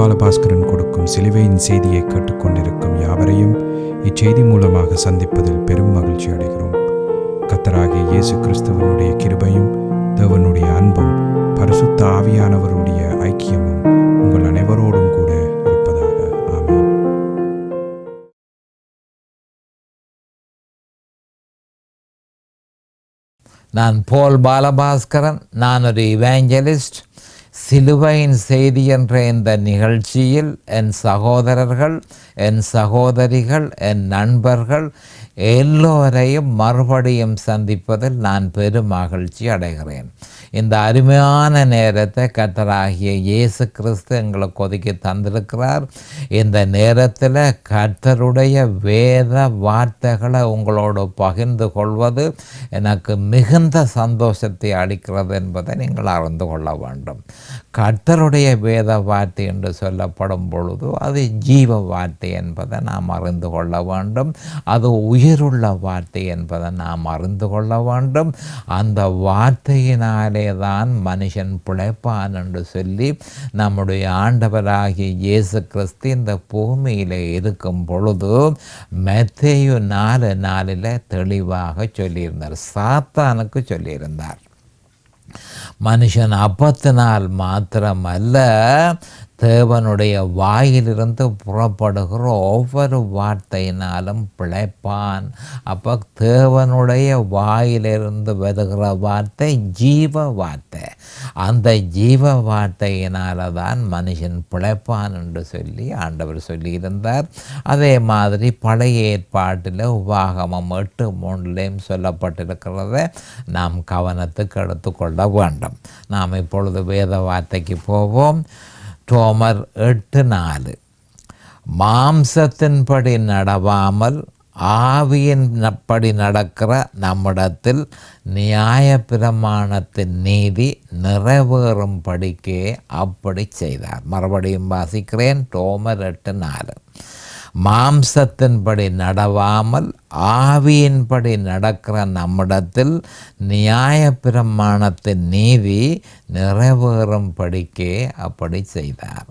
பாலபாஸ்கரன் கொடுக்கும் சிலுவையின் செய்தியை கேட்டுக்கொண்டிருக்கும் யாவரையும் இச்செய்தி மூலமாக சந்திப்பதில் பெரும் மகிழ்ச்சி அடைகிறோம். கர்த்தராகிய இயேசு கிறிஸ்துவனுடைய கிருபையும் தேவனுடைய அன்பும் பரிசுத்த ஆவியானவருடைய ஐக்கியமும் உங்கள் அனைவரோடும் கூட இருப்பதாக. ஆமென். நான் போல் பாலபாஸ்கரன். நான் ஒரு இவாஞ்சலிஸ்ட். சிலுவையின் செய்தி என்ற இந்த நிகழ்ச்சியில் என் சகோதரர்கள், என் சகோதரிகள், என் நண்பர்கள் எல்லோரையும் மறுபடியும் சந்திப்பதில் நான் பெரும் மகிழ்ச்சி அடைகிறேன். இந்த அருமையான நேரத்தை கர்த்தராகிய இயேசு கிறிஸ்து எங்களுக்கு ஒதுக்கி தந்திருக்கிறார். இந்த நேரத்தில் கர்த்தருடைய வேத வார்த்தைகளை உங்களோடு பகிர்ந்து கொள்வது எனக்கு மிகுந்த சந்தோஷத்தை அளிக்கிறது என்பதை நீங்கள் அறிந்து கொள்ள வேண்டும். கர்த்தருடைய வேத வார்த்தை என்று சொல்லப்படும் பொழுது அது ஜீவ வார்த்தை என்பதை நாம் அறிந்து கொள்ள வேண்டும். அது உயிருள்ள வார்த்தை என்பதை நாம் அறிந்து கொள்ள வேண்டும். அந்த வார்த்தையினாலே தான் மனுஷன் பிழைப்பான் என்று சொல்லி நம்முடைய ஆண்டவராகிய இயேசு கிறிஸ்து இந்த பூமியில் இருக்கும் பொழுது மத்தேயு 4:4 தெளிவாக சொல்லியிருந்தார். சாத்தானுக்கு சொல்லியிருந்தார், மனுஷன் அப்பத்தினால் மாத்திரமல்ல தேவனுடைய வாயிலிருந்து புறப்படுகிற ஒவ்வொரு வார்த்தையினாலும் பிழைப்பான். அப்போ தேவனுடைய வாயிலிருந்து வருகிற வார்த்தை ஜீவ வார்த்தை. அந்த ஜீவ வார்த்தையினால தான் மனுஷன் பிழைப்பான் என்று சொல்லி ஆண்டவர் சொல்லியிருந்தார். அதே மாதிரி பழைய ஏற்பாட்டில் உபாகமம் 8:3 சொல்லப்பட்டிருக்கிறத நாம் கவனத்துக்கு எடுத்துக்கொள்ள வேண்டும். நாம் இப்பொழுது வேத வார்த்தைக்கு போவோம். ரோமர் 8:4 மாம்சத்தின்படி நடவாமல் ஆவியின்படி நடக்கிற நம்மிடத்தில் நியாய பிரமாணத்தின் நீதி நிறைவேறும்படிக்கே அப்படி செய்தார். மறுபடியும் வாசிக்கிறேன். ரோமர் 8:4 மாம்சத்தின்படி நடவாமல் ஆவியின்படி நடக்கிற நம்மிடத்தில் நியாய பிரமாணத்தின் நீதி நிறைவேறும்படிக்கே அப்படி செய்தார்.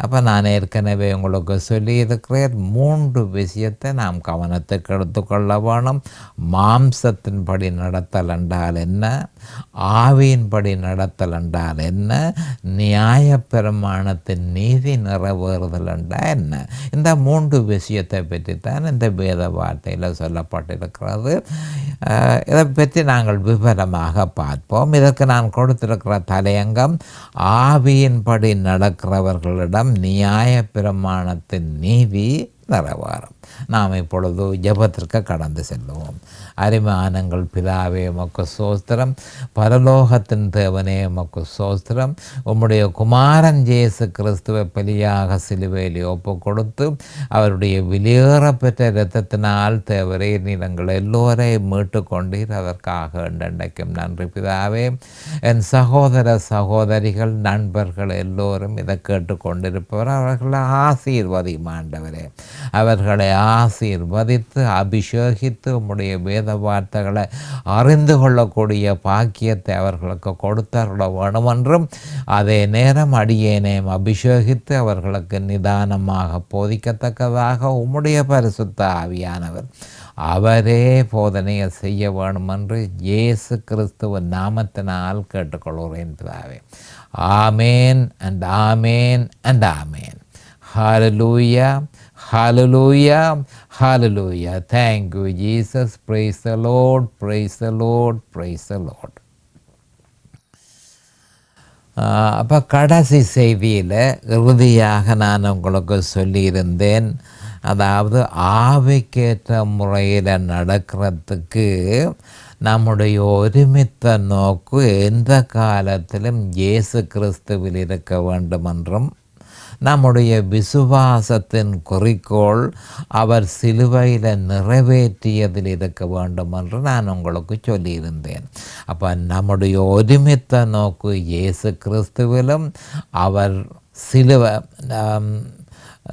அப்போ நான் ஏற்கனவே உங்களுக்கு சொல்லியிருக்கிறேன், 3 விஷயத்தை நாம் கவனத்துக்கு எடுத்துக்கொள்ள வேணும். மாம்சத்தின்படி நடத்தல் என்றால் என்ன, ஆவியின்படி நடத்தல் என்றால் என்ன, நியாய பிரமாணத்தின் நீதி நிறைவேறுதல் என்றால் என்ன. இந்த 3 விஷயத்தை பற்றித்தான் இந்த வேத வார்த்தையில் சொல்லப்பட்டிருக்கிறது. இதை பற்றி நாங்கள் விவரமாக பார்ப்போம். இதற்கு நான் கொடுத்திருக்கிற தலையங்கம் ஆவியின்படி நடக்கிறவர்களிடம் நியாய பிரமாணத்தின் நீதி நிறைவேறும். நாம் இப்பொழுது ஜெபத்திற்கு கடந்து செல்லுவோம். அருமையானங்கள் பிதாவே உமக்கு ஸ்தோத்திரம். பரலோகத்தின் தேவனே உமக்கு ஸ்தோத்திரம். உம்முடைய குமாரன் இயேசு கிறிஸ்துவை பலியாக சிலுவையில் ஒப்பு கொடுத்து அவருடைய வெளியேறப்பெற்ற இரத்தத்தினால் தேவரே நீங்கள் எல்லோரையும் மீட்டு கொண்டீர். அதற்காக என்றைக்கும் நன்றி பிதாவே. என் சகோதர சகோதரிகள் நண்பர்கள் எல்லோரும் இதை கேட்டுக்கொண்டிருப்பவர் அவர்களை ஆசீர்வதியும் ஆண்டவரே. அவர்களை ஆசீர்வதித்து அபிஷேகித்து உம்முடைய வேத வார்த்தைகளை அறிந்து கொள்ளக்கூடிய பாக்கியத்தை அவர்களுக்கு கொடுத்தருள வேணும் என்றும், அதே நேரம் அடியேனையும் அபிஷேகித்து அவர்களுக்கு நிதானமாக போதிக்கத்தக்கதாக உம்முடைய பரிசுத்த ஆவியானவர் அவரே போதனையை செய்ய வேணும் என்று இயேசு கிறிஸ்துவின் நாமத்தினால் கேட்டுக்கொள்கிறேன் பிதாவே. ஆமேன் and amen and amen. Hallelujah, hallelujah, hallelujah. Thank you Jesus. Praise the Lord, praise the Lord, praise the Lord. அப்போ கடைசி செய்தியில் இறுதியாக நான் உங்களுக்கு சொல்லியிருந்தேன், அதாவது ஆவிக்கேற்ற முறையில் நடக்கிறதுக்கு நம்முடைய ஒருமித்த நோக்கு எந்த காலத்திலும் இயேசு கிறிஸ்துவில் இருக்க வேண்டும் என்றும், நம்முடைய விசுவாசத்தின் குறிக்கோள் அவர் சிலுவையில் நிறைவேற்றியதில் இருக்க வேண்டும் என்று நான் உங்களுக்கு சொல்லியிருந்தேன். அப்போ நம்முடைய ஒருமித்த நோக்கு இயேசு கிறிஸ்துவிலும், அவர் சிலுவை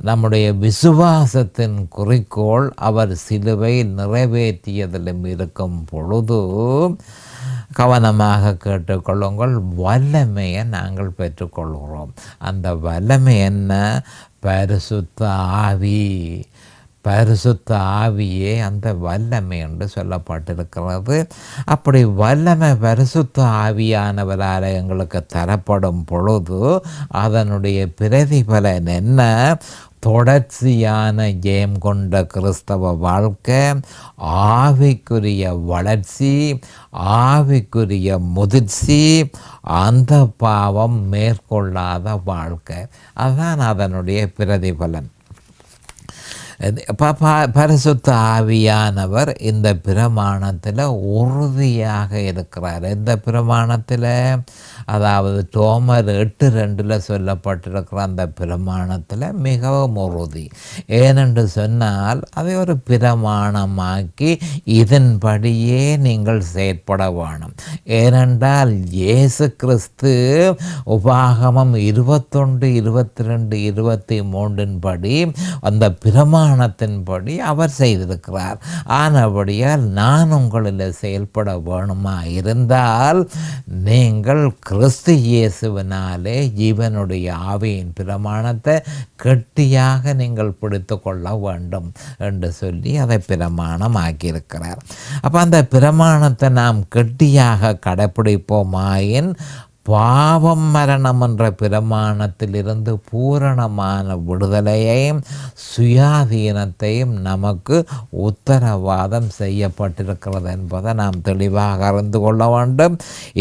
நம்முடைய விசுவாசத்தின் குறிக்கோள் அவர் சிலுவை நிறைவேற்றியதிலும் இருக்கும் பொழுது கவனமாக கேட்டுக்கொள்ளுங்கள். வல்லமையை நாங்கள் பெற்றுக்கொள்கிறோம். அந்த வல்லமை என்ன? பரிசுத்த ஆவி. பரிசுத்த ஆவியே அந்த வல்லமை என்று சொல்லப்பட்டிருக்கிறது. அப்படி வல்லமை பரிசுத்த ஆவியானவரால் எங்களுக்கு தரப்படும் பொழுது அதனுடைய பிரதிபலன் என்ன? தொடர்ச்சியான ஜெயம் கொண்ட கிறிஸ்தவ வாழ்க்கை, ஆவிக்குரிய வளர்ச்சி, ஆவிக்குரிய முதிர்ச்சி, அந்த பாவம் மேற்கொள்ளாத வாழ்க்கை. அதுதான் அதனுடைய பிரதிபலன். பரிசுத்த ஆவியானவர் இந்த பிரமாணத்தில் உறுதியாக இருக்கிறார். இந்த பிரமாணத்தில், அதாவது ரோமர் 8:2 சொல்லப்பட்டிருக்கிற அந்த பிரமாணத்தில் மிகவும் உறுதி. ஏனென்று சொன்னால் அதை ஒரு பிரமாணமாக்கி இதன்படியே நீங்கள் செயற்பட வேணும். ஏனென்றால் இயேசு கிறிஸ்து உபாகமம் 21, 22, 23 படி அந்த பிரமாணத்தின்படி அவர் செய்திருக்கிறார். ஆனபடியால் நான் உங்களில் செயல்பட வேணுமா இருந்தால் நீங்கள் கிறிஸ்து இயேசுவினாலே ஜீவனுடைய ஆவியின் பிரமாணத்தை கெட்டியாக நீங்கள் பிடித்து கொள்ள வேண்டும் என்று சொல்லி அதை பிரமாணமாக்கியிருக்கிறார். அப்போ அந்த பிரமாணத்தை நாம் கெட்டியாக கடைப்பிடிப்போமாயின் பாவம் மரணம் என்ற பிரமாணத்திலிருந்து பூரணமான விடுதலையையும் சுயாதீனத்தையும் நமக்கு உத்தரவாதம் செய்யப்பட்டிருக்கிறது என்பதை நாம் தெளிவாக அறிந்து கொள்ள வேண்டும்.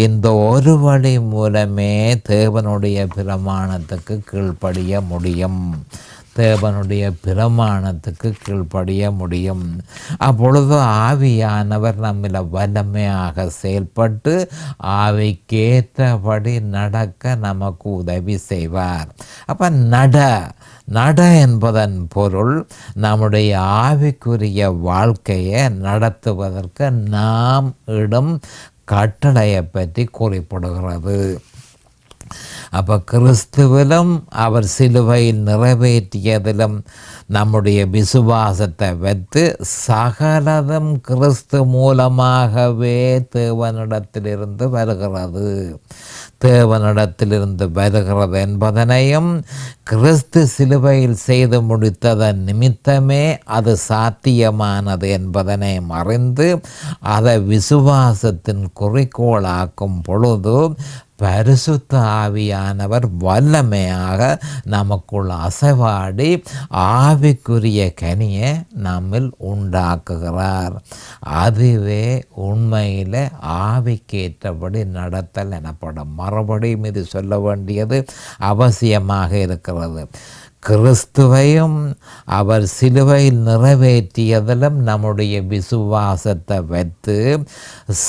இந்த ஒரு வழி மூலமே தேவனுடைய பிரமாணத்துக்கு கீழ்ப்படிய முடியும். தேவனுடைய பிரமாணத்துக்கு கீழ்ப்படிய முடியும். அப்பொழுது ஆவியானவர் நம்மில் வல்லமையாக செயல்பட்டு ஆவிக்கேற்றபடி நடக்க நமக்கு உதவி செய்வார். அப்போ நட என்பதன் பொருள் நம்முடைய ஆவிக்குரிய வாழ்க்கையை நடத்துவதற்கு நாம் இடும் கட்டளையை பற்றி குறிப்பிடுகிறது. அப்போ கிறிஸ்துவிலும் அவர் சிலுவையில் நிறைவேற்றியதிலும் நம்முடைய விசுவாசத்தை வைத்து சகலதும் கிறிஸ்து மூலமாகவே தேவனிடத்திலிருந்து வருகிறது என்பதனையும், கிறிஸ்து சிலுவையில் செய்து முடித்ததன் நிமித்தமே அது சாத்தியமானது என்பதனையும் அறிந்து அதை விசுவாசத்தின் குறிக்கோளாக்கும் பொழுது பரிசுத்த ஆவியானவர் வல்லமையாக நமக்குள் அசைவாடி ஆவிக்குரிய கனியை நம்மில் உண்டாக்குகிறார். அதுவே உண்மையில் ஆவிக்கேற்றபடி நடத்தல் எனப்படும். மறுபடியும் இது சொல்ல வேண்டியது அவசியமாக இருக்கிறது. கிறிஸ்துவையும் அவர் சிலுவையில் நிறைவேற்றியதிலும் நம்முடைய விசுவாசத்தை வைத்து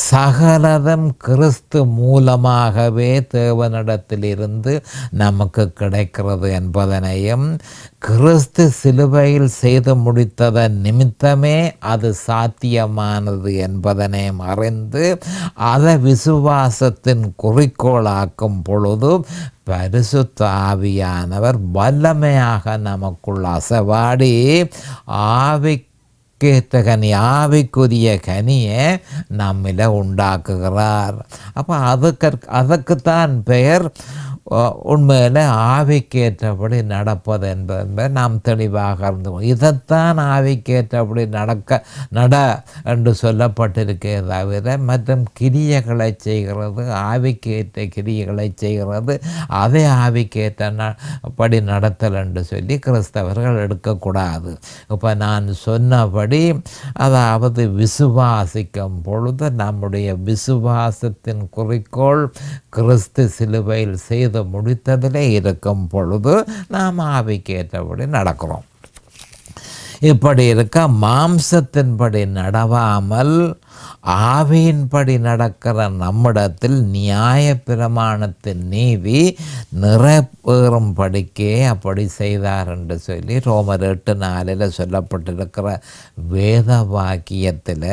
சகலதும் கிறிஸ்து மூலமாகவே தேவனிடத்திலிருந்து நமக்கு கிடைக்கிறது என்பதனையும், கிறிஸ்து சிலுவையில் செய்து முடித்ததன் நிமித்தமே அது சாத்தியமானது என்பதனையும் அறிந்து அதை விசுவாசத்தின் குறிக்கோளாக்கும் பொழுது பரிசுத்த ஆவியானவர் வல்லமையாக நமக்குள் அசைவாடி ஆவிக்குரிய கனியை நம்மில் உண்டாக்குகிறார். அப்போ அதுக்குத்தான் பெயர் உண்மையில் ஆவிக்கேற்றபடி நடப்பது என்பதை நாம் தெளிவாக இருந்தோம். இதைத்தான் ஆவிக்கேற்றபடி நட என்று சொல்லப்பட்டிருக்கே தவிர மற்றும் கிரியைகளை செய்கிறது, ஆவிக்கேற்ற கிரியைகளை செய்கிறது, அதை ஆவிக்கேற்றபடி நடத்தல் என்று சொல்லி கிறிஸ்தவர்கள் எடுக்கக்கூடாது. இப்போ நான் சொன்னபடி, அதாவது விசுவாசிக்கும் பொழுது நம்முடைய விசுவாசத்தின் குறிக்கோள் கிறிஸ்து சிலுவையில் செய்து முடித்ததிலே இருக்கும் பொழுது நாம் ஆவிக்கேற்றபடி நடக்கிறோம். இப்படி இருக்க மாம்சத்தின்படி நடவாமல் ஆவியின்படி நடக்கிற நம்மிடத்தில் நியாய பிரமாணத்தின் நீதி நிறைவேறும்படிக்கே அப்படி செய்தார் என்று சொல்லி ரோமர் 8:4 சொல்லப்பட்டிருக்கிற வேத வாக்கியத்தில்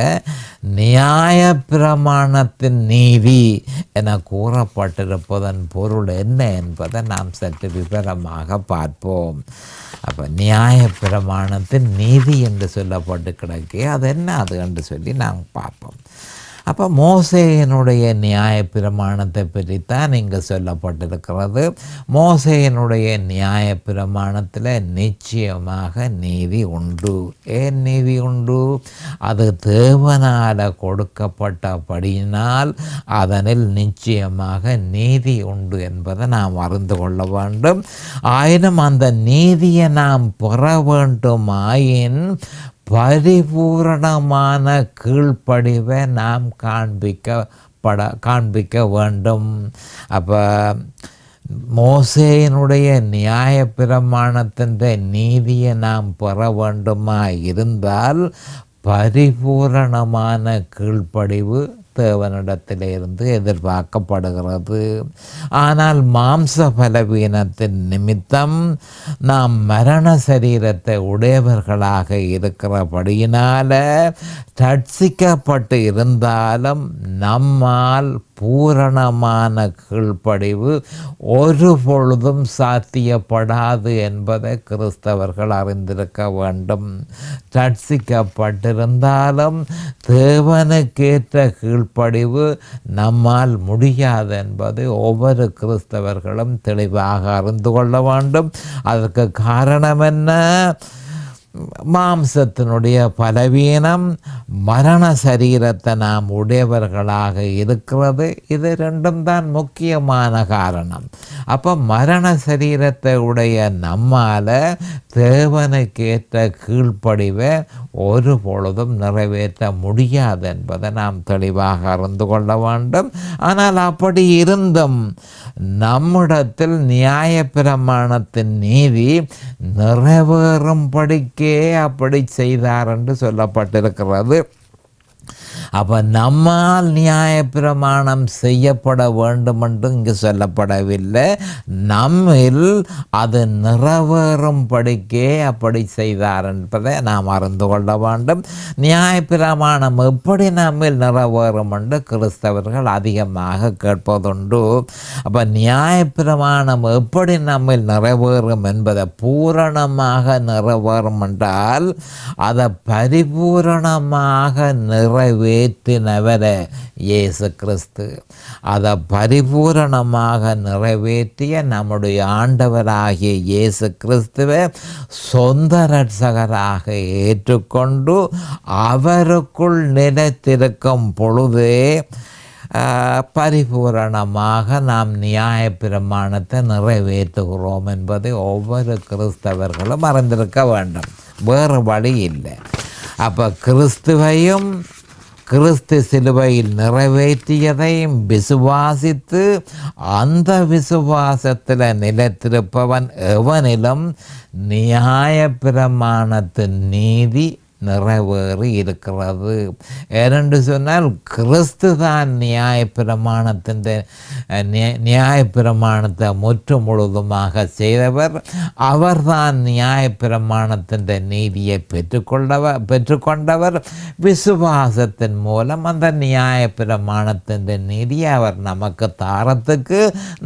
நியாய பிரமாணத்தின் நீதி என கூறப்பட்டிருப்பதன் பொருள் என்ன என்பதை நாம் சற்று விவரமாக பார்ப்போம். அப்போ நியாய பிரமாணத்தின் நீதி என்று சொல்லப்பட்டு கிடக்கே அது என்ன அது என்று சொல்லி நாம் பார்ப்போம். அப்போ மோசேயினுடைய நியாயப்பிரமாணத்தை பற்றித்தான் இங்கே சொல்லப்பட்டிருக்கிறது. மோசேயினுடைய நியாயப்பிரமாணத்தில் நிச்சயமாக நீதி உண்டு. ஏன் நீதி உண்டு? அது தேவனால் கொடுக்கப்பட்டபடியினால் அதனில் நிச்சயமாக நீதி உண்டு என்பதை நாம் அறிந்து கொள்ள வேண்டும். ஆயினும் அந்த நீதியை நாம் பெற வேண்டுமாயின் பரிபூரணமான கீழ்ப்படிவை நாம் காண்பிக்க வேண்டும். அப்போ மோசேயினுடைய நியாயப்பிரமாணத்தின் நீதியை நாம் பெற வேண்டுமா இருந்தால் பரிபூரணமான கீழ்ப்படிவு தேவனிடத்திலிருந்து எதிர்பார்க்கப்படுகிறது. ஆனால் மாம்ச பலவீனத்தின் நிமித்தம் நாம் மரண சரீரத்தை உடையவர்களாக இருக்கிறபடியினால ரட்சிக்கப்பட்டு இருந்தாலும் நம்மால் பூரணமான கீழ்ப்படிவு ஒரு பொழுதும் சாத்தியப்படாது என்பதை கிறிஸ்தவர்கள் அறிந்திருக்க வேண்டும். ரட்சிக்கப்பட்டிருந்தாலும் தேவனுக்கேற்ற கீழ்ப்படிவு நம்மால் முடியாது என்பது ஒவ்வொரு கிறிஸ்தவர்களும் தெளிவாக அறிந்து கொள்ள வேண்டும். அதற்கு காரணம் என்ன? மாம்சத்தினுடைய பலவீனம், மரண சரீரத்தை நாம் உடையவர்களாக இருக்கிறது. இது ரெண்டும் தான் முக்கியமான காரணம். அப்போ மரண சரீரத்தை உடைய நம்மால் தேவனுக்கேற்ற கீழ்ப்படிவை ஒரு பொழுதும் நிறைவேற்ற முடியாது என்பதை நாம் தெளிவாக அறிந்து கொள்ள வேண்டும். ஆனால் அப்படி இருந்தும் நம்மிடத்தில் நியாயப்பிரமாணத்தின் நீதி நிறைவேறும்படிக்கே அப்படி செய்தார் என்று சொல்லப்பட்டிருக்கிறது. அப்போ நம்மால் நியாயப்பிரமாணம் செய்யப்பட வேண்டும் என்று இங்கு சொல்லப்படவில்லை. நம்மில் அது நிறைவேறும்படிக்கே அப்படி செய்தார் என்பதை நாம் அறிந்து கொள்ள வேண்டும். நியாயப்பிரமாணம் எப்படி நம்மில் நிறைவேறும் என்று கிறிஸ்தவர்கள் அதிகமாக கேட்பதுண்டு. அப்போ நியாயப்பிரமாணம் எப்படி நம்மில் நிறைவேறும் என்பதை பூரணமாக நிறைவேறும் என்றால் அதை பரிபூரணமாக நிறைவேற்றினவரே இயேசு கிறிஸ்து. அதை பரிபூரணமாக நிறைவேற்றிய நம்முடைய ஆண்டவராகிய இயேசு கிறிஸ்துவை சொந்த இரட்சகராக ஏற்றுக்கொண்டு அவருக்குள் நிலைத்திருக்கும் பொழுதே பரிபூரணமாக நாம் நியாயப்பிரமாணத்தை நிறைவேற்றுகிறோம் என்பதை ஒவ்வொரு கிறிஸ்தவர்களும் அறிந்திருக்க வேண்டும். வேறு வழி இல்லை. அப்போ கிறிஸ்துவையும் கிறிஸ்து சிலுவையில் நிறைவேற்றியதையும் விசுவாசித்து அந்த விசுவாசத்தில் நிலைத்திருப்பவன் எவனிலும் நியாயப்பிரமாணத்தின் நீதி நிறைவேறி இருக்கிறது. ஏனென்று சொன்னால் கிறிஸ்து தான் நியாயப்பிரமாணத்தை முற்று முழுதுமாக செய்தவர். அவர்தான் நியாயப்பிரமாணத்தின் நீதியை பெற்றுக்கொண்டவர். விசுவாசத்தின் மூலம் அந்த நியாயப்பிரமாணத்தின் நீதியை அவர் நமக்கு தாரத்துக்கு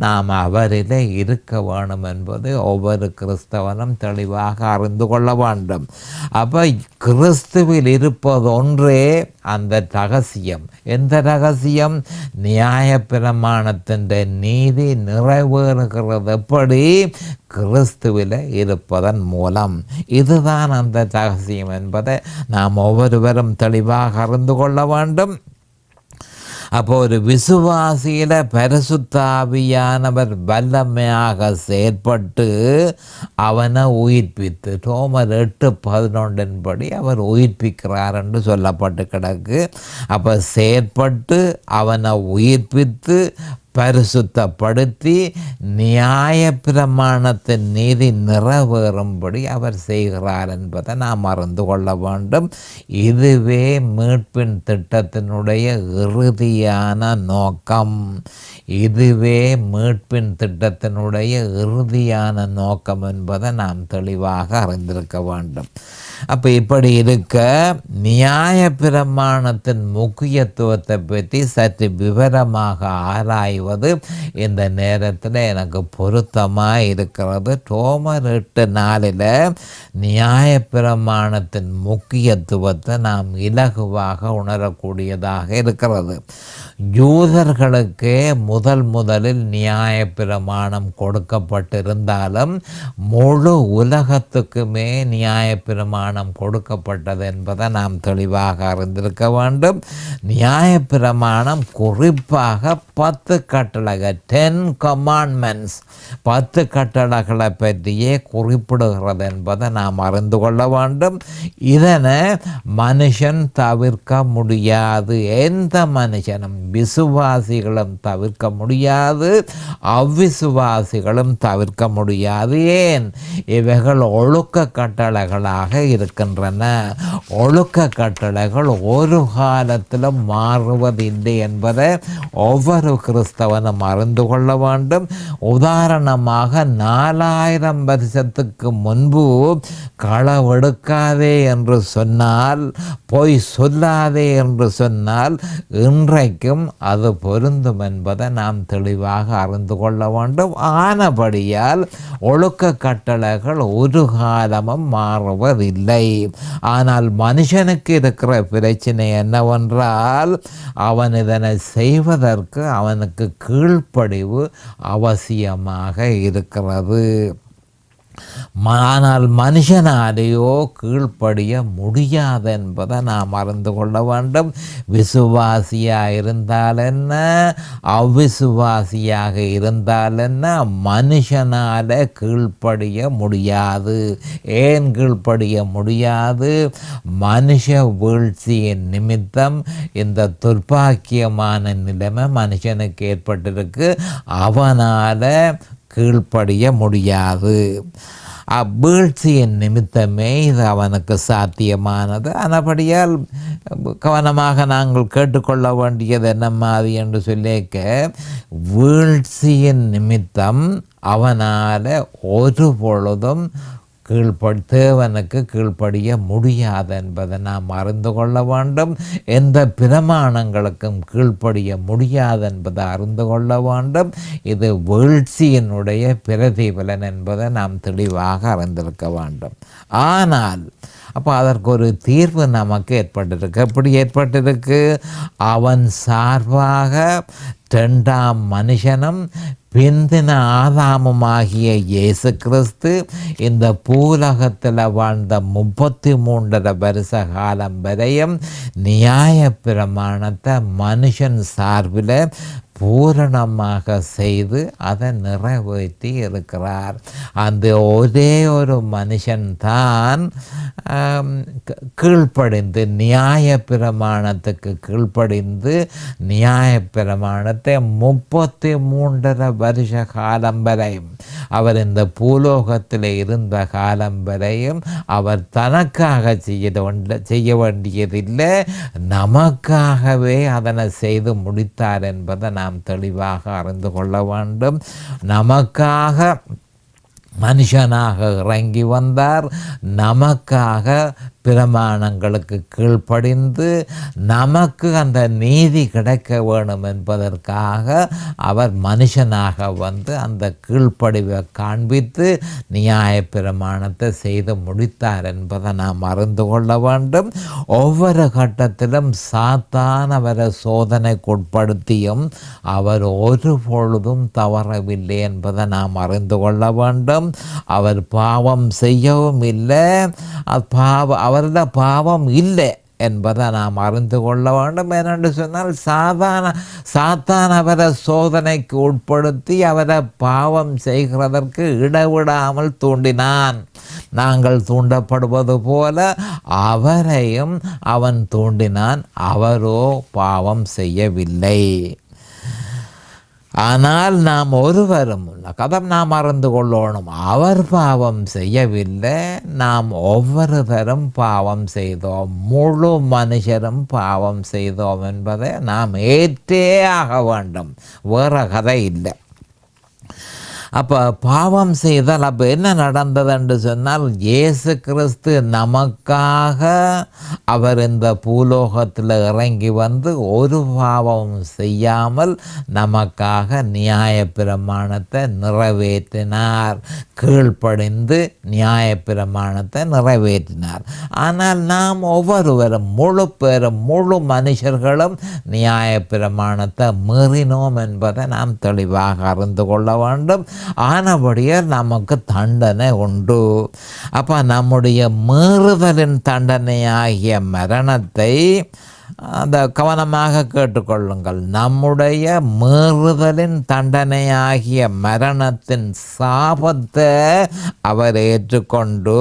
நாம் அவரிலே இருக்க வேண்டும் என்பது ஒவ்வொரு கிறிஸ்தவனும் தெளிவாக அறிந்து கொள்ள வேண்டும். அப்போ கிறிஸ்துவில் இருப்பது ஒன்றே அந்த ரகசியம். எந்த ரகசியம்? நியாயப்பிரமாணத்தின் நீதி நிறைவேறுகிறது எப்படி? கிறிஸ்துவில் இருப்பதன் மூலம். இதுதான் அந்த ரகசியம் என்பதை நாம் ஒவ்வொருவரும் தெளிவாக அறிந்து கொள்ள வேண்டும். அப்போ ஒரு விசுவாசியில பரிசுத்தாவியானவர் வல்லமையாக செயற்பட்டு அவனை உயிர்ப்பித்து ரோமர் 8:11 அவர் உயிர்ப்பிக்கிறார் என்று சொல்லப்பட்டு கிடக்கு. அப்போ செயற்பட்டு அவனை உயிர்ப்பித்து பரிசுத்தப்படுத்தி நியாயப்பிரமாணத்தின் நீதி நிறைவேறும்படி அவர் செய்கிறார் என்பதை நாம் அறிந்து கொள்ள வேண்டும். இதுவே மீட்பின் திட்டத்தினுடைய இறுதியான நோக்கம். இதுவே மீட்பின் திட்டத்தினுடைய இறுதியான நோக்கம் என்பதை நாம் தெளிவாக அறிந்திருக்க வேண்டும். அப்போ இப்படி இருக்க நியாயப்பிரமாணத்தின் முக்கியத்துவத்தை பற்றி சற்று விவரமாக ஆராய்வது இந்த நேரத்தில் எனக்கு பொருத்தமாக இருக்கிறது. ரோமர் 8:4 நியாயப்பிரமாணத்தின் முக்கியத்துவத்தை நாம் இலகுவாக உணரக்கூடியதாக இருக்கிறது. யூதர்களுக்கே முதலில் நியாயப்பிரமாணம் கொடுக்கப்பட்டிருந்தாலும் முழு உலகத்துக்குமே நியாயப்பிரமாணம் கொடுக்கப்பட்டது என்பதை நாம் தெளிவாக அறிந்திருக்க வேண்டும். நியாயப்பிரமாணம் குறிப்பாக 10 கட்டளைகள் 10 commandments 10 கட்டளைகளை பற்றியே குறிப்பிடுகிறது என்பதை நாம் அறிந்து கொள்ள வேண்டும். இதனை மனுஷன் தவிர்க்க முடியாது. எந்த மனுஷனும் விசுவாசிகளும் தவிர்க்க முடியாது, அவ்விசுவாசிகளும் தவிர்க்க முடியாது. ஏன்? இவைகள் ஒழுக்க கட்டளைகளாக இருக்கின்றன. ஒழுக்க கட்டளைகள் ஒரு காலத்திலும் மாறுவதில்லை என்பதை ஒவ்வொரு கிறிஸ்தவனும் அறிந்து கொள்ள வேண்டும். உதாரணமாக 4000 வருஷத்துக்கு முன்பு களவெடுக்காதே என்று சொன்னால், பொய் சொல்லாதே என்று சொன்னால், இன்றைக்கும் அது பொருந்தும் என்பதை நாம் தெளிவாக அறிந்து கொள்ள வேண்டும். ஆனபடியால் ஒழுக்க கட்டளைகள் ஒரு காலமும் மாறுவதில்லை. ஆனால் மனுஷனுக்கு இருக்கிற பிரச்சனை என்னவென்றால், அவன் இதனை செய்வதற்கு அவனுக்கு கீழ்ப்படிவு அவசியமாக இருக்கிறது. ஆனால் மனுஷனாலேயோ கீழ்ப்படிய முடியாது என்பதை நாம் அறிந்து கொள்ள வேண்டும். விசுவாசியாக இருந்தால் என்ன, அவ்விசுவாசியாக இருந்தால் என்ன, மனுஷனால் கீழ்ப்படிய முடியாது. ஏன் கீழ்ப்படிய முடியாது? மனுஷ வீழ்ச்சியின் நிமித்தம் இந்த துர்ப்பாக்கியமான நிலைமை மனுஷனுக்கு ஏற்பட்டிருக்கு. அவனால் கீழ்ப்படிய முடியாது. அவ்வீழ்ச்சியின் நிமித்தமே இது அவனுக்கு சாத்தியமானது. ஆனபடியால் கவனமாக நாங்கள் கேட்டுக்கொள்ள வேண்டியது என்ன மாதிரி என்று சொல்லிக்க, வீழ்ச்சியின் நிமித்தம் அவனால் ஒரு பொழுதும் தேவனுக்கு கீழ்ப்படிய முடியாது என்பதை நாம் அறிந்து கொள்ள வேண்டும். எந்த பிரமாணங்களுக்கும் கீழ்ப்படிய முடியாது என்பதை அறிந்து கொள்ள வேண்டும். இது வீழ்ச்சியினுடைய பிரதிபலன் என்பதை நாம் தெளிவாக அறிந்திருக்க வேண்டும். ஆனால் அப்போ அதற்கு ஒரு தீர்வு நமக்கு ஏற்பட்டிருக்கு. எப்படி ஏற்பட்டிருக்கு? அவன் சார்பாக 2ஆம் மனுஷனும் பிந்தின ஆதாமுமாகிய இயேசு கிறிஸ்து இந்த பூலகத்தில் வாழ்ந்த 33 வருஷ காலம் வரையும் நியாயப்பிரமாணத்தை மனுஷன் சார்பில் பூரணமாக செய்து அதை நிறைவேற்றி இருக்கிறார். அந்த ஒரே ஒரு மனுஷன்தான் கீழ்ப்படிந்து நியாயப்பிரமாணத்துக்கு கீழ்ப்படிந்து நியாயப்பிரமாணத்தை 33 வருஷ காலம் வரையும் அவர் இந்த பூலோகத்தில் இருந்த காலம் வரையும் அவர் தனக்காக செய்ய வேண்டியதில்லை, நமக்காகவே அதனை செய்து முடித்தார் என்பதை நாம் தெளிவாக அறிந்து கொள்ள வேண்டும். நமக்காக மனுஷனாக இறங்கி வந்தார், நமக்காக பிரமாணங்களுக்கு கீழ்ப்படிந்து நமக்கு அந்த நீதி கிடைக்க வேணும் என்பதற்காக அவர் மனுஷனாக வந்து அந்த கீழ்ப்படிவை காண்பித்து நியாயப்பிரமாணத்தை செய்து முடித்தார் என்பதை நாம் அறிந்து கொள்ள வேண்டும். ஒவ்வொரு கட்டத்திலும் சாத்தான் அவரை சோதனைக்குட்படுத்தியும் அவர் ஒரு பொழுதும் தவறவில்லை என்பதை நாம் அறிந்து கொள்ள வேண்டும். அவர் பாவம் செய்யவும் இல்லை, அவரது பாவம் இல்லை என்பதை நாம் அறிந்து கொள்ள வேண்டும். ஏனென்று சொன்னால் சாத்தான் அவரை சோதனைக்கு உட்படுத்தி அவரை பாவம் செய்கிறதற்கு இடவிடாமல் தூண்டினான். நாங்கள் தூண்டப்படுவது போல அவரையும் அவன் தூண்டினான். அவரோ பாவம் செய்யவில்லை. ஆனால் நாம் ஒருவரும் கதம் நாம் அறிந்து கொள்ளணும், அவர் பாவம் செய்யவில்லை, நாம் ஒவ்வொருவரும் பாவம் செய்தோம், முழு மனுஷரும் பாவம் செய்தோம் என்பதை நாம் ஏற்றே ஆக வேண்டும். வேற கதை இல்லை. அப்போ பாவம் செய்தால் அப்போ என்ன நடந்தது என்று சொன்னால், இயேசு கிறிஸ்து நமக்காக அவர் இந்த பூலோகத்தில் இறங்கி வந்து ஒரு பாவமும் செய்யாமல் நமக்காக நியாயப்பிரமாணத்தை நிறைவேற்றினார். கீழ்ப்படிந்து நியாயப்பிரமாணத்தை நிறைவேற்றினார். ஆனால் நாம் ஒவ்வொருவரும், முழு பேரும், முழு மனுஷர்களும் நியாயப்பிரமாணத்தை மீறினோம் என்பதை நாம் தெளிவாக அறிந்து கொள்ள வேண்டும். ஆனபடியே நமக்கு தண்டனை உண்டு. அப்போ நம்முடைய மீறுதலின் தண்டனையாகிய மரணத்தை அந்த கவனமாக கேட்டுக்கொள்ளுங்கள். நம்முடைய மீறுதலின் தண்டனையாகிய மரணத்தின் சாபத்தை அவர் ஏற்றுக்கொண்டு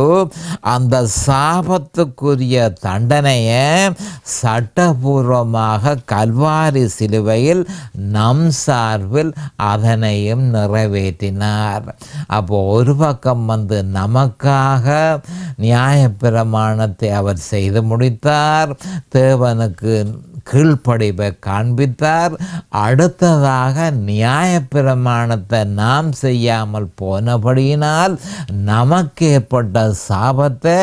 அந்த சாபத்துக்குரிய தண்டனையை சட்டபூர்வமாக கல்வாரி சிலுவையில் நம் சார்பில் அதனையும் நிறைவேற்றினார். அப்போ ஒரு பக்கம் வந்து நமக்காக நியாயப்பிரமாணத்தை அவர் செய்து முடித்தார், தேவனுக்கு கீழ்ப்படிவை காண்பித்தார். அடுத்ததாக நியாயப்பிரமாணத்தை நாம் செய்யாமல் போனபடியினால் நமக்கு ஏற்பட்ட சாபத்தை,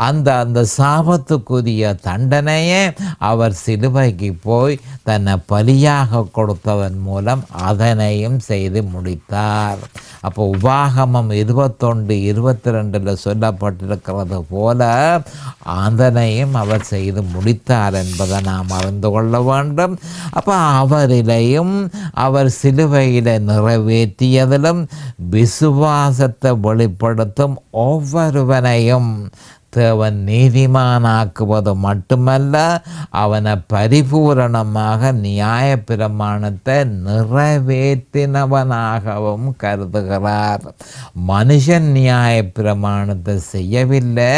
அந்த சாபத்துக்குரிய தண்டனையை அவர் சிலுவைக்கு போய் தன்னை பலியாக கொடுத்ததன் மூலம் அதனையும் செய்து முடித்தார். அப்போ உபாகமம் 21:22 சொல்லப்பட்டிருக்கிறது போல அதனையும் அவர் செய்து முடித்தார் என்பதை நாம் அறிந்து கொள்ள வேண்டும். அப்போ அவரிலையும் அவர் சிலுவையில் நிறைவேற்றியதிலும் விசுவாசத்தை வெளிப்படுத்தும் ஒவ்வொருவனையும் தேவன் நீதிமானாக்குவது மட்டுமல்ல, அவனை பரிபூரணமாக நியாயப்பிரமாணத்தை நிறைவேற்றினவனாகவும் கருதுகிறார். மனுஷன் நியாயப்பிரமாணத்தை செய்யவில்லை,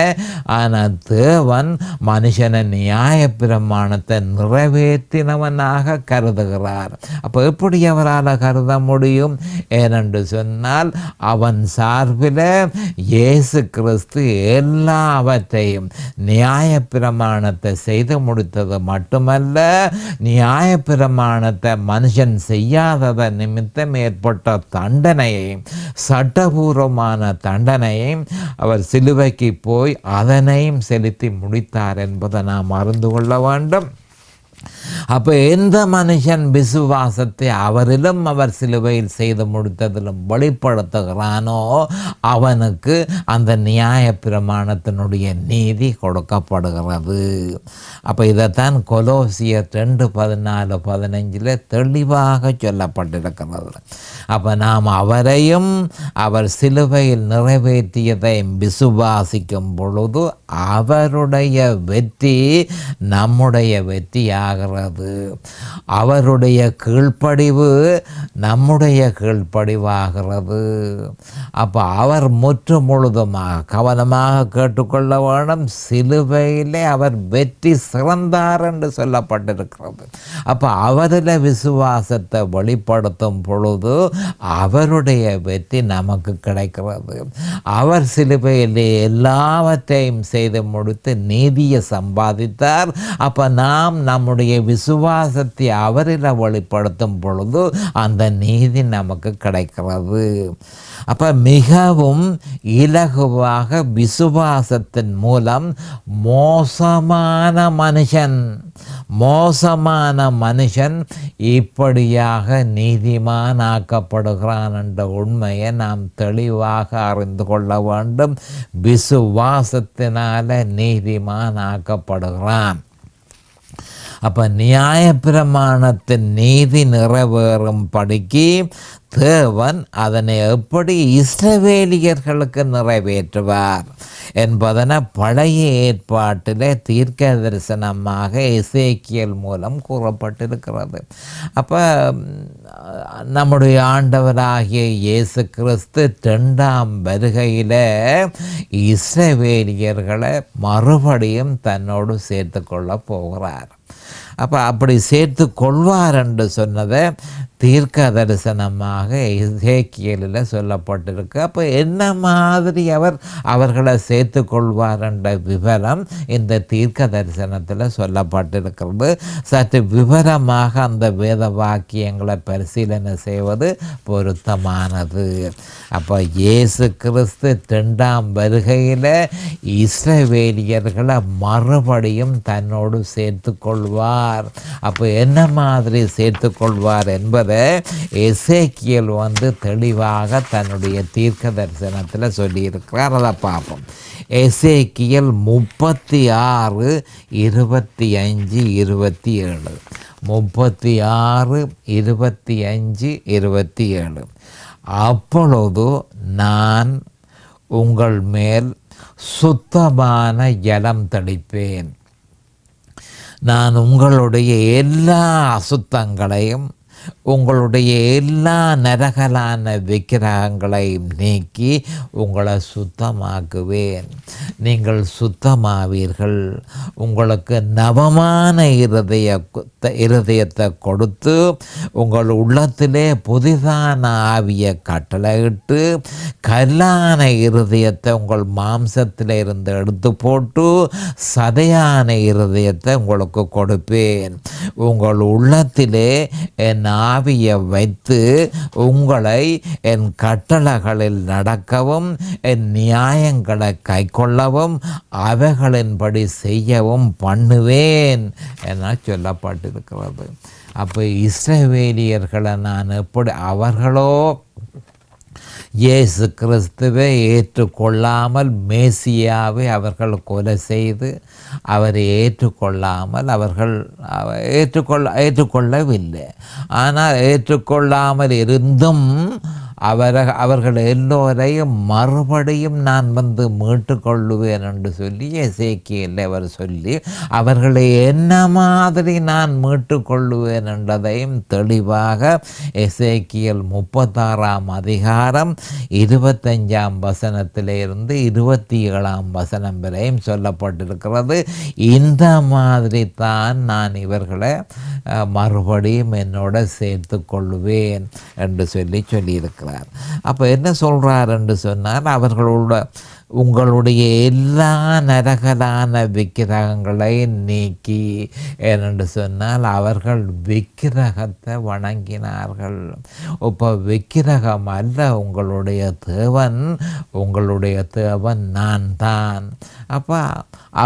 ஆனால் தேவன் மனுஷனை நியாயப்பிரமாணத்தை நிறைவேற்றினவனாக கருதுகிறார். அப்போ எப்படி அவரால் கருத முடியும்? ஏனென்று சொன்னால் அவன் சார்பில் இயேசு கிறிஸ்து எல்லாவற்றையும் நியாயப்பிரமாணத்தை செய்து முடித்தது மட்டுமல்ல, நியாயப்பிரமாணத்தை மனுஷன் செய்யாதத நிமித்தம் ஏற்பட்ட தண்டனையையும், சட்டபூர்வமான தண்டனையையும் அவர் சிலுவைக்கு போய் அதனையும் செலுத்தி முடித்தார் என்பதை நாம் அறிந்து கொள்ள வேண்டும். அப்போ எந்த மனுஷன் விசுவாசத்தை அவரிலும் அவர் சிலுவையில் செய்து முடித்ததிலும் வெளிப்படுத்துகிறானோ அவனுக்கு அந்த நியாயப்பிரமாணத்தினுடைய நீதி கொடுக்கப்படுகிறது. அப்போ இதைத்தான் கொலோசியர் 2:14-15 தெளிவாக சொல்லப்பட்டிருக்கிறது. அப்போ நாம் அவரையும் அவர் சிலுவையில் நிறைவேற்றியதையும் விசுவாசிக்கும் பொழுது அவருடைய வெற்றி நம்முடைய வெற்றியாகிறது. அவருடைய கீழ்ப்படிவு நம்முடைய கீழ்ப்படிவாகிறது. அப்போ அவர் முற்று முழுதுமாக கவனமாக கேட்டுக்கொள்ள வேண்டும். சிலுவையிலே அவர் வெற்றி சிறந்தார் என்று சொல்லப்பட்டிருக்கிறது. அப்போ அவரில் விசுவாசத்தை வெளிப்படுத்தும் பொழுது அவருடைய வெற்றி நமக்கு கிடைக்கிறது. அவர் சிலுவையிலே எல்லாவற்றையும் செய்து முடித்து நீதியை சம்பாதித்தார். அப்போ நாம் நம்முடைய விசுவாசத்தை அவரில் வெளிப்படுத்தும் பொழுது அந்த நீதி நமக்கு கிடைக்கிறது. அப்போ மிகவும் இலகுவாக விசுவாசத்தின் மூலம் மோசமான மனுஷன் இப்படியாக நீதிமான் ஆக்கப்படுகிறான் என்ற உண்மையை நாம் தெளிவாக அறிந்து கொள்ள வேண்டும். விசுவாசத்தினால நீதிமான் ஆக்கப்படுகிறான். அப்போ நியாயப்பிரமாணத்தின் நீதி நிறைவேறும் படிக்கு தேவன் அதனை எப்படி இஸ்ரவேலியர்களுக்கு நிறைவேற்றுவார் என்பதனை பழைய ஏற்பாட்டில் தீர்க்க தரிசனமாக எசேக்கியேல் மூலம் கூறப்பட்டிருக்கிறது. அப்போ நம்முடைய ஆண்டவராகிய இயேசு கிறிஸ்து 2ஆம் வருகையில் இஸ்ரவேலியர்களை மறுபடியும் தன்னோடு சேர்த்து கொள்ள போகிறார். அப்போ அப்படி சேர்த்து கொள்வார் என்று சொன்னதை தீர்க்க தரிசனமாக எசேக்கியேலில் சொல்லப்பட்டிருக்கு. அப்போ என்ன மாதிரி அவர்களை சேர்த்து கொள்வார் என்ற விவரம் இந்த தீர்க்க தரிசனத்தில் சொல்லப்பட்டிருக்கிறது. சற்று விவரமாக அந்த வேத வாக்கியங்களை பரிசீலனை செய்வது பொருத்தமானது. அப்போ இயேசு கிறிஸ்து 2ஆம் வருகையில் இஸ்ரவேலியர்களை மறுபடியும் தன்னோடு சேர்த்து கொள்வார். அப்போ என்ன மாதிரி சேர்த்து கொள்வார் என்பதை எசேக்கியேல் தெளிவாக தன்னுடைய தீர்க்க தரிசனத்தில் சொல்லியிருக்கிறார். அதை பார்ப்போம். எசேக்கியேல் 36, 25, 27. 36, 25, 27. அப்பொழுது நான் உங்கள் மேல் சுத்தமான ஜலம் தெளிப்பேன். நான் உங்களுடைய எல்லா அசுத்தங்களையும் உங்களுடைய எல்லா நரகலான விக்கிரகங்களையும் நீக்கி உங்களை சுத்தமாக்குவேன். நீங்கள் சுத்தமாவீர்கள். உங்களுக்கு நவமான இருதயத்தை கொடுத்து உங்கள் உள்ளத்திலே புதிதான ஆவியை கட்டளையிட்டு கல்லான இருதயத்தை உங்கள் மாம்சத்தில் இருந்து எடுத்து போட்டு சதையான இருதயத்தை உங்களுக்கு கொடுப்பேன். உங்கள் உள்ளத்திலே என் ஆவியை வைத்து உங்களை என் கட்டளைகளில் நடக்கவும் என் நியாயங்களை கைக்கொள்ளவும் அவைகளின்படி செய்யவும் பண்ணுவேன் என சொல்லப்பட்டிருக்கிறது. அப்போ இஸ்ரவேலியர்களை நான் எப்படி அவர்களோ இயேசு கிறிஸ்துவை ஏற்றுக்கொள்ளாமல் மேசியாவை அவர்கள் கொலை செய்து அவரை ஏற்றுக்கொள்ளாமல் அவர்கள் ஏற்றுக்கொள்ளவில்லை. ஆனால் ஏற்றுக்கொள்ளாமல் இருந்தும் அவர்கள் எல்லோரையும் மறுபடியும் நான் மீட்டு கொள்ளுவேன் என்று சொல்லி எசேக்கியேல் அவர் சொல்லி அவர்களை என்ன மாதிரி நான் மீட்டு கொள்ளுவேன் என்றதையும் தெளிவாக எசேக்கியேல் 36ஆம் அதிகாரம் 25ஆம் வசனத்திலிருந்து 27ஆம் வசனம் வரையும் சொல்லப்பட்டிருக்கிறது. இந்த மாதிரி தான் நான் இவர்களை மறுபடியும் என்னோட சேர்த்து கொள்ளுவேன் என்று சொல்லியிருக்கிறார். அப்போ என்ன சொல்கிறார் என்று சொன்னால் உங்களுடைய எல்லா நரகலான விக்கிரகங்களை நீக்கி என்று சொன்னால் அவர்கள் விக்கிரகத்தை வணங்கினார்கள். இப்போ விக்கிரகம் அல்ல உங்களுடைய தேவன் நான் தான். அப்போ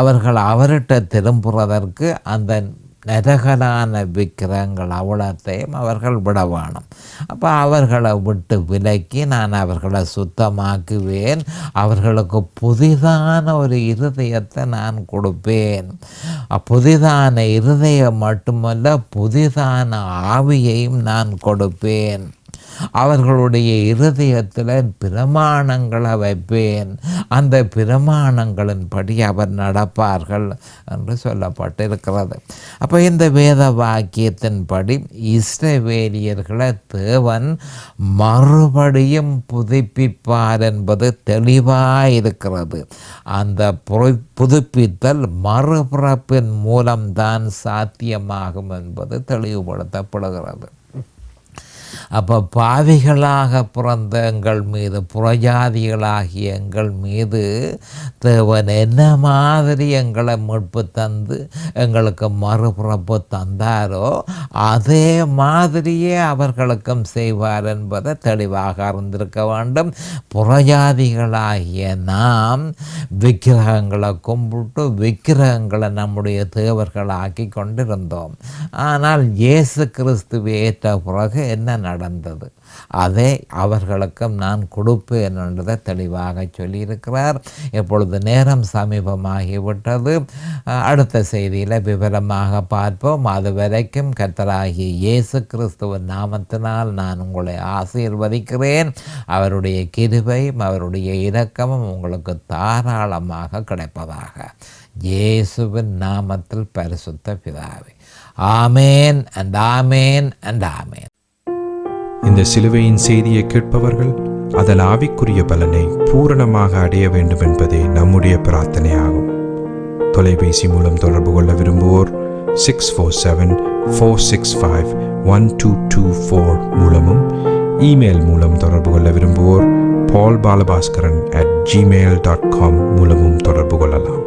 அவர்கள் அவர்கிட்ட திரும்புவதற்கு அந்த நரகலான விக்கிரகங்கள் அவ்வளத்தையும் அவர்கள் விடவானும். அப்போ அவர்களை விட்டு விலக்கி நான் அவர்களை சுத்தமாக்குவேன். அவர்களுக்கு புதிதான ஒரு இருதயத்தை நான் கொடுப்பேன். புதிதான இருதயம் மட்டுமல்ல புதிதான ஆவியையும் நான் கொடுப்பேன். அவர்களுடைய இருதயத்தில் பிரமாணங்களை வைப்பேன். அந்த பிரமாணங்களின்படி அவர் நடப்பார்கள் என்று சொல்லப்பட்டிருக்கிறது. அப்போ இந்த வேத வாக்கியத்தின்படி இஸ்ரவேலியர்களை தேவன் மறுபடியும் புதுப்பிப்பார் என்பது தெளிவாக இருக்கிறது. அந்த புதுப்பித்தல் மறுபிறப்பின் மூலம்தான் சாத்தியமாகும் என்பது தெளிவுபடுத்தப்படுகிறது. அப்போ பாவிகளாக பிறந்த எங்கள் மீது புறஜாதிகளாகிய எங்கள் மீது தேவன் என்ன மாதிரி எங்களை மீட்பு தந்து எங்களுக்கு மறுபிறப்பு தந்தாரோ அதே மாதிரியே அவர்களுக்கும் செய்வார் என்பதை தெளிவாக அறிந்திருக்க வேண்டும். புறஜாதிகளாகிய நாம் விக்கிரகங்களை கும்பிட்டு விக்கிரகங்களை நம்முடைய தேவர்களாக்கி கொண்டிருந்தோம். ஆனால் இயேசு கிறிஸ்துவை ஏற்ற பிறகு என்ன நடந்தது? அதை அவர்களுக்கும் நான் கொடுப்பேன் என்றதை தெளிவாக சொல்லியிருக்கிறார். இப்பொழுது நேரம் சமீபமாகிவிட்டது. அடுத்த செய்தியில் விவரமாக பார்ப்போம். அது வரைக்கும் கர்த்தராகிய இயேசு கிறிஸ்துவின் நாமத்தினால் நான் உங்களை ஆசீர்வதிக்கிறேன். அவருடைய கிருபையும் அவருடைய இரக்கமும் உங்களுக்கு தாராளமாக கிடைப்பதாக. இயேசுவின் நாமத்தில் பரிசுத்த பிதாவே. ஆமேன் அண்ட் ஆமேன் அண்ட் ஆமேன். இந்த சிலுவையின் செய்தியை கேட்பவர்கள் அதன் ஆவிக்குரிய பலனை பூரணமாக அடைய வேண்டும் என்பதே நம்முடைய பிரார்த்தனையாகும். தொலைபேசி மூலம் தொடர்பு கொள்ள விரும்புவோர் 647-465 1224 மூலமும், இமெயில் மூலம் தொடர்பு கொள்ள விரும்புவோர் paulbalabhaskaran@gmail.com மூலமும் தொடர்பு கொள்ளலாம்.